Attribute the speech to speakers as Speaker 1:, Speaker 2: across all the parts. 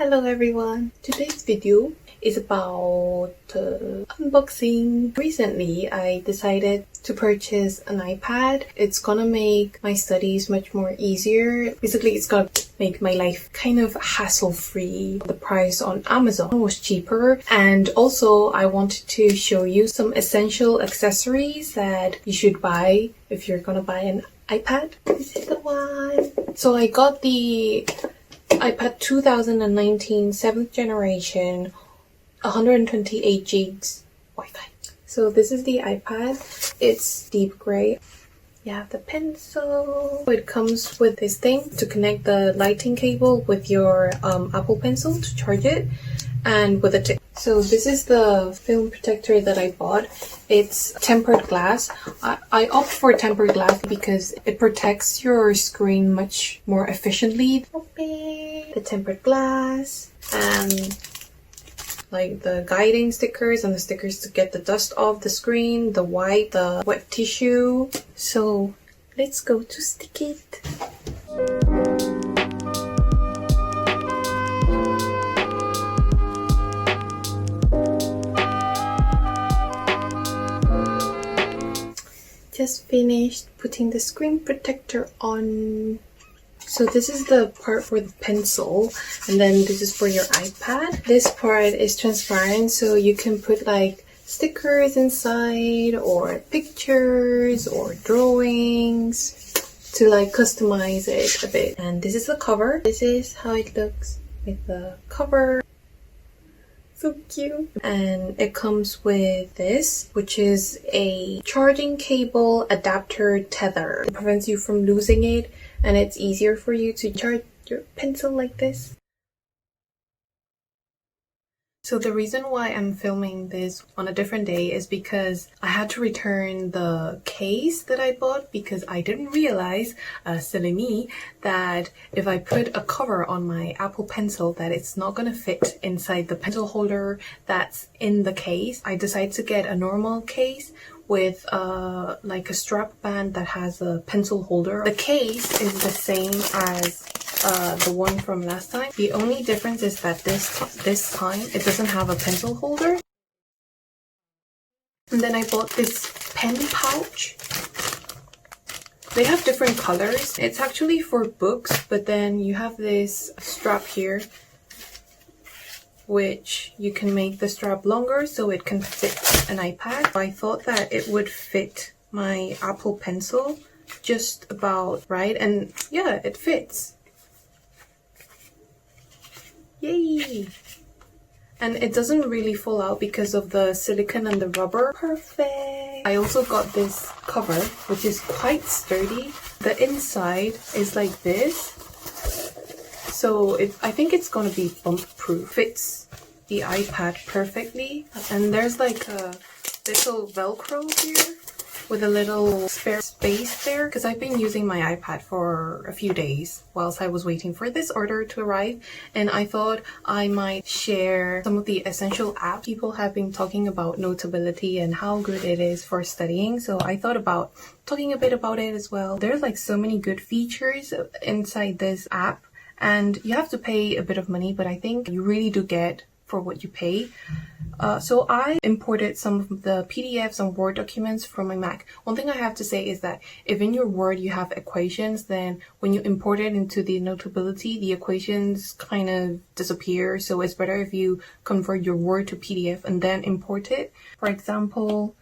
Speaker 1: Hello everyone! Today's video is about unboxing. Recently, I decided to purchase an iPad. It's gonna make my studies much more easier. Basically, it's gonna make my life kind of hassle-free. The price on Amazon was cheaper, and also I wanted to show you some essential accessories that you should buy if you're gonna buy an iPad. This is the one. So I got the iPad 2019 7th generation 128 gigs Wi-Fi. So this is the iPad. It's deep gray. You have the pencil. It comes with this thing to connect the lighting cable with your Apple Pencil to charge it, and with a tip. So this is the film protector that I bought. It's tempered glass. I opt for tempered glass because it protects your screen much more efficiently. The tempered glass and like the guiding stickers and the stickers to get the dust off the screen, the white, the wet tissue. So let's go to stick it. Just finished putting the screen protector on. So this is the part for the pencil, and then this is for your iPad. This part is transparent, so you can put like stickers inside or pictures or drawings to like customize it a bit. And this is the cover. This is how it looks with the cover. So cute. And it comes with this, which is a charging cable adapter tether. It prevents you from losing it, and it's easier for you to charge your pencil like this. So the reason why I'm filming this on a different day is because I had to return the case that I bought because I didn't realize, silly me, that if I put a cover on my Apple Pencil that it's not going to fit inside the pencil holder that's in the case. I decided to get a normal case with like a strap band that has a pencil holder. The case is the same as the one from last time. The only difference is that this time it doesn't have a pencil holder. And then I bought this pen pouch. They have different colors. It's actually for books, but then you have this strap here, which you can make the strap longer so it can fit an iPad. I thought that it would fit my Apple Pencil just about right, and yeah, it fits. Yay! And it doesn't really fall out because of the silicone and the rubber. Perfect! I also got this cover, which is quite sturdy. The inside is like this. So I think it's gonna be bump proof. Fits the iPad perfectly. And there's like a little Velcro here with a little spare space there, because I've been using my iPad for a few days whilst I was waiting for this order to arrive, and I thought I might share some of the essential apps. People have been talking about Notability and how good it is for studying, so I thought about talking a bit about it as well. There's like so many good features inside this app, and you have to pay a bit of money, but I think you really do get for what you pay. So I imported some of the PDFs and Word documents from my Mac. One thing I have to say is that if in your Word you have equations, then when you import it into the Notability, the equations kind of disappear. So it's better if you convert your Word to PDF and then import it. For example,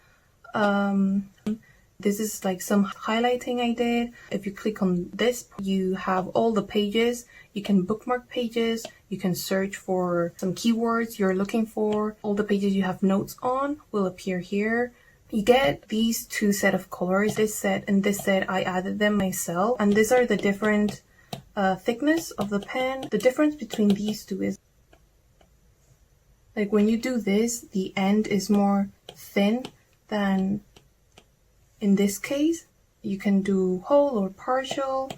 Speaker 1: this is like some highlighting I did. If you click on this, you have all the pages. You can bookmark pages. You can search for some keywords you're looking for. All the pages you have notes on will appear here. You get these two set of colors. This set and this set, I added them myself. And these are the different thickness of the pen. The difference between these two is, like when you do this, the end is more thin than in this case. You can do whole or partial.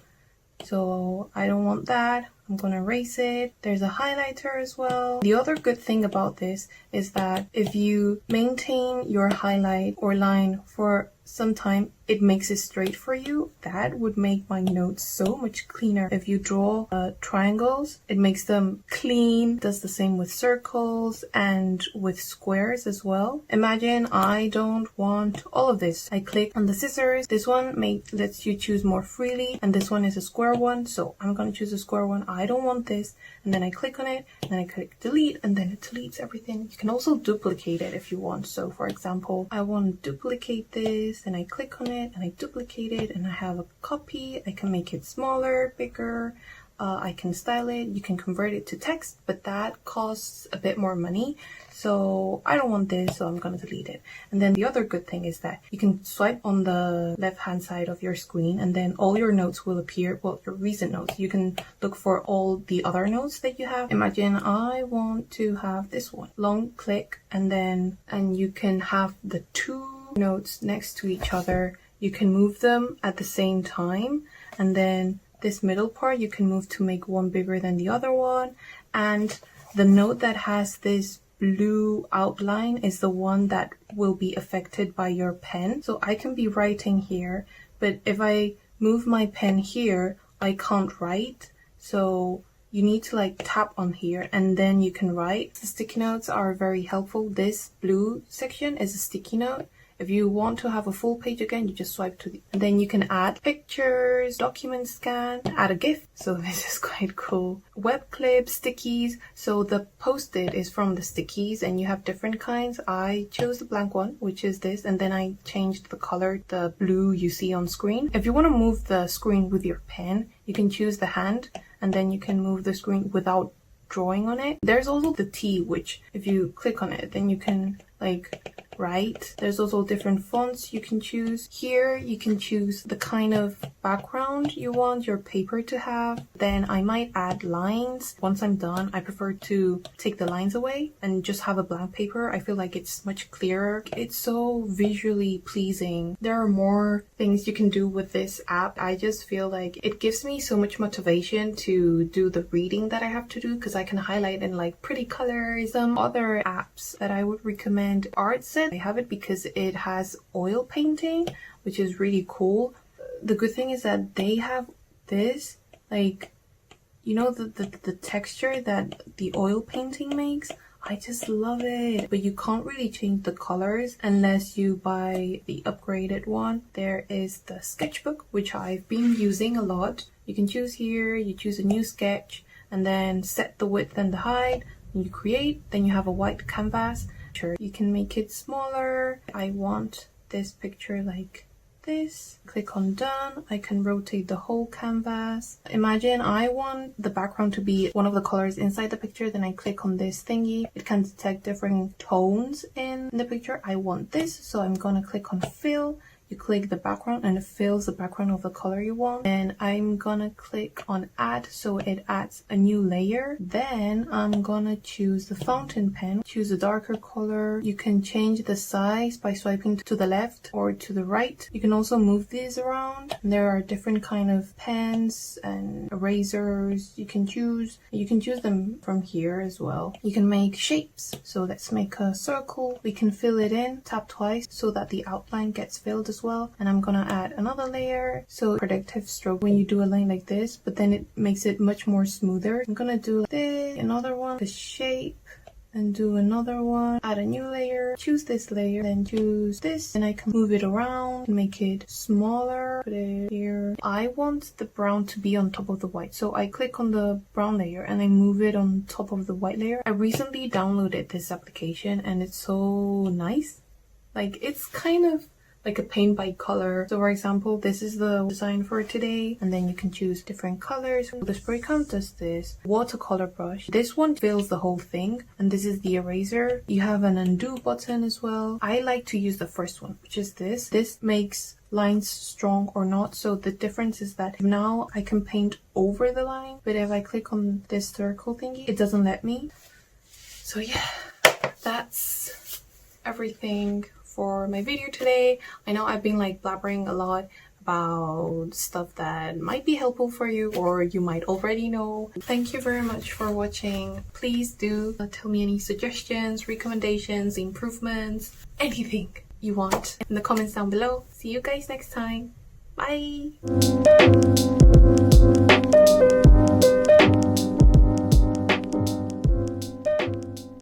Speaker 1: So I don't want that. I'm gonna erase it. There's a highlighter as well. The other good thing about this is that if you maintain your highlight or line for some time, it makes it straight for you. That would make my notes so much cleaner. If you draw triangles, it makes them clean. It does the same with circles and with squares as well. Imagine I don't want all of this. I click on the scissors. This one lets you choose more freely, and this one is a square one, so I'm going to choose a square one. I don't want this, and then I click on it, and then I click delete, and then it deletes everything. You can also duplicate it if you want. So for example, I want to duplicate this, and I click on it, and I duplicate it, and I have a copy. I can make it smaller, bigger. I can style it. You can convert it to text, but that costs a bit more money. So I don't want this, so I'm going to delete it. And then the other good thing is that you can swipe on the left hand side of your screen, and then all your notes will appear. Well, your recent notes. You can look for all the other notes that you have. Imagine I want to have this one. Long click, and you can have the two notes next to each other. You can move them at the same time, and then this middle part you can move to make one bigger than the other one. And the note that has this blue outline is the one that will be affected by your pen. So I can be writing here, but if I move my pen here, I can't write. So you need to like tap on here, and then you can write. The sticky notes are very helpful. This blue section is a sticky note. If you want to have a full page again, you just swipe to the, and then you can add pictures, document scan, add a GIF. So this is quite cool. Web clips, stickies. So the post-it is from the stickies, and you have different kinds. I chose the blank one, which is this, and then I changed the color, the blue you see on screen. If you want to move the screen with your pen, you can choose the hand, and then you can move the screen without drawing on it. There's also the T, which if you click on it, then you can like write. There's also different fonts you can choose. Here you can choose the kind of background you want your paper to have. Then I might add lines. Once I'm done, I prefer to take the lines away and just have a blank paper. I feel like it's much clearer. It's so visually pleasing. There are more things you can do with this app. I just feel like it gives me so much motivation to do the reading that I have to do, because I can highlight in like pretty colors. Some other apps that I would recommend, artsy. I have it because it has oil painting, which is really cool. The good thing is that they have this, like, you know, the texture that the oil painting makes. I just love it. But you can't really change the colors unless you buy the upgraded one. There is the sketchbook, which I've been using a lot. You can choose here, you choose a new sketch, and then set the width and the height, and you create. Then you have a white canvas. You can make it smaller. I want this picture like this. Click on done. I can rotate the whole canvas. Imagine I want the background to be one of the colors inside the picture. Then I click on this thingy. It can detect different tones in the picture. I want this, so I'm gonna click on fill. You click the background and it fills the background of the color you want. And I'm gonna click on add, so it adds a new layer. Then I'm gonna choose the fountain pen, choose a darker color. You can change the size by swiping to the left or to the right. You can also move these around. There are different kind of pens and erasers you can choose. You can choose them from here as well. You can make shapes. So let's make a circle. We can fill it in, tap twice so that the outline gets filled as well. And I'm gonna add another layer. So predictive stroke when you do a line like this, but then it makes it much more smoother. I'm gonna do this, another one, the shape, and do another one, add a new layer, choose this layer, then choose this, and I can move it around, make it smaller, put it here. I want the brown to be on top of the white, so I click on the brown layer and I move it on top of the white layer. I recently downloaded this application and it's so nice. Like, it's kind of like a paint by color. So for example, this is the design for today, and then you can choose different colors. The spray can does this. Watercolor brush. This one fills the whole thing, and this is the eraser. You have an undo button as well. I like to use the first one, which is this. This makes lines strong or not. So the difference is that now I can paint over the line, but if I click on this circle thingy, it doesn't let me. So yeah, that's everything for my video today. I know I've been like blabbering a lot about stuff that might be helpful for you or you might already know. Thank you very much for watching. Please do tell me any suggestions, recommendations, improvements, anything you want in the comments down below. See you guys next time. Bye!